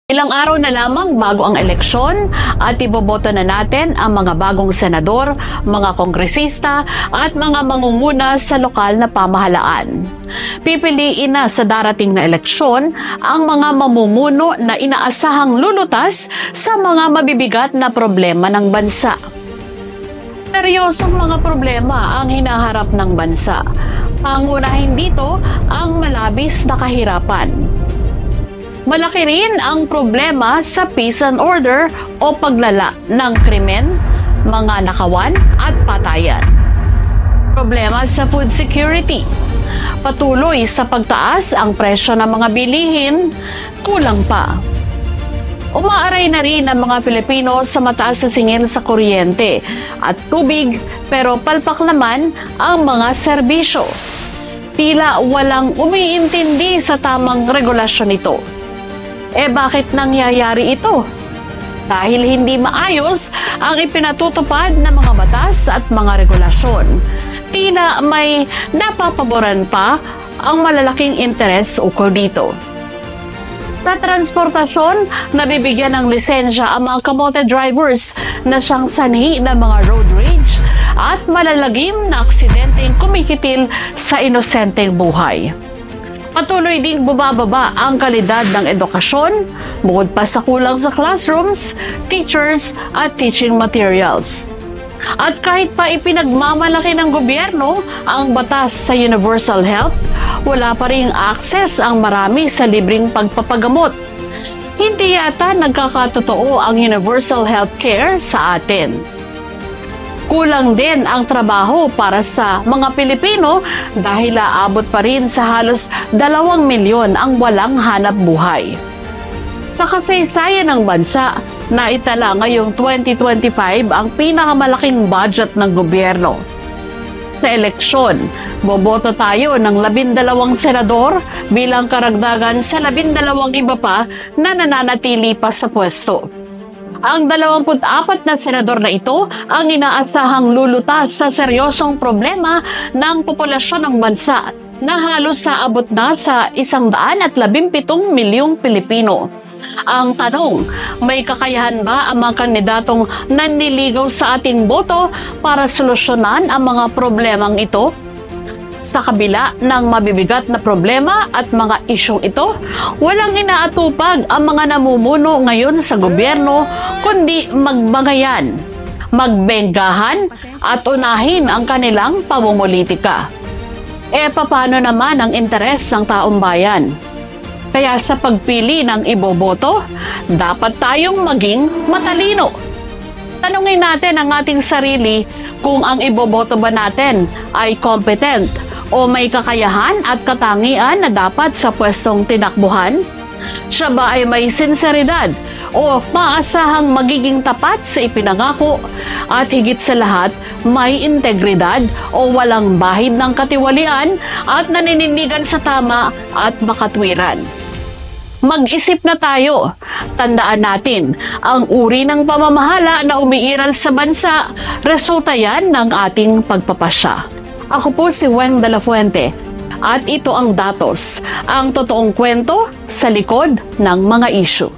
Ilang araw na lamang bago ang eleksyon at iboboto na natin ang mga bagong senador, mga kongresista at mga mangunguna sa lokal na pamahalaan. Pipiliin na sa darating na eleksyon ang mga mamumuno na inaasahang lulutas sa mga mabibigat na problema ng bansa. Seryosong mga problema ang hinaharap ng bansa. Pangunahin dito ang malabis na kahirapan. Malaki rin ang problema sa peace and order o paglala ng krimen, mga nakawan at patayan. Problema sa food security. Patuloy sa pagtaas ang presyo ng mga bilihin, kulang pa. Umaaray na rin ang mga Filipino sa mataas na singil sa kuryente at tubig, pero palpak naman ang mga serbisyo. Tila walang umiintindi sa tamang regulasyon ito. Bakit nangyayari ito? Dahil hindi maayos ang ipinatutupad ng mga batas at mga regulasyon. Tila may napapaboran pa ang malalaking interes ukol dito. Sa transportasyon, nabibigyan ng lisensya ang mga kamote drivers na siyang sanhi ng mga road rage at malalagim na aksidenteng kumikitil sa inosenteng buhay. Patuloy ding bumababa ang kalidad ng edukasyon, bukod pa sa kulang sa classrooms, teachers at teaching materials. At kahit pa ipinagmamalaki ng gobyerno ang batas sa universal health, wala pa ring access ang marami sa libreng pagpapagamot. Hindi yata nagkakatotoo ang universal health care sa atin. Kulang din ang trabaho para sa mga Pilipino dahil aabot pa rin sa halos 2 milyon ang walang hanap buhay. Sa kasaysayan ng bansa, naitala ngayong 2025 ang pinakamalaking budget ng gobyerno. Sa eleksyon, boboto tayo ng 12 senador bilang karagdagan sa 12 iba pa na nananatili pa sa pwesto. Ang 24 na senador na ito ang inaasahang lulutas sa seryosong problema ng populasyon ng bansa na halos saabot na sa 117 milyong Pilipino. Ang tanong, may kakayahan ba ang mga kandidatong nanliligaw sa ating boto para solusyonan ang mga problemang ito? Sa kabila ng mabibigat na problema at mga isyong ito, walang inaatupag ang mga namumuno ngayon sa gobyerno kundi magbangayan, magbenggahan at unahin ang kanilang pamumulitika. Paano naman ang interes ng taong bayan? Kaya sa pagpili ng iboboto, dapat tayong maging matalino. Tanungin natin ang ating sarili kung ang iboboto ba natin ay competent o may kakayahan at katangian na dapat sa pwestong tinakbuhan? Siya ba ay may sinseridad o maasahang magiging tapat sa ipinangako at higit sa lahat may integridad o walang bahid ng katiwalian at naninindigan sa tama at makatwiran? Mag-isip na tayo. Tandaan natin, ang uri ng pamamahala na umiiral sa bansa, resulta yan ng ating pagpapasya. Ako po si Weng de la Fuente at ito ang Datos, ang totoong kwento sa likod ng mga issue.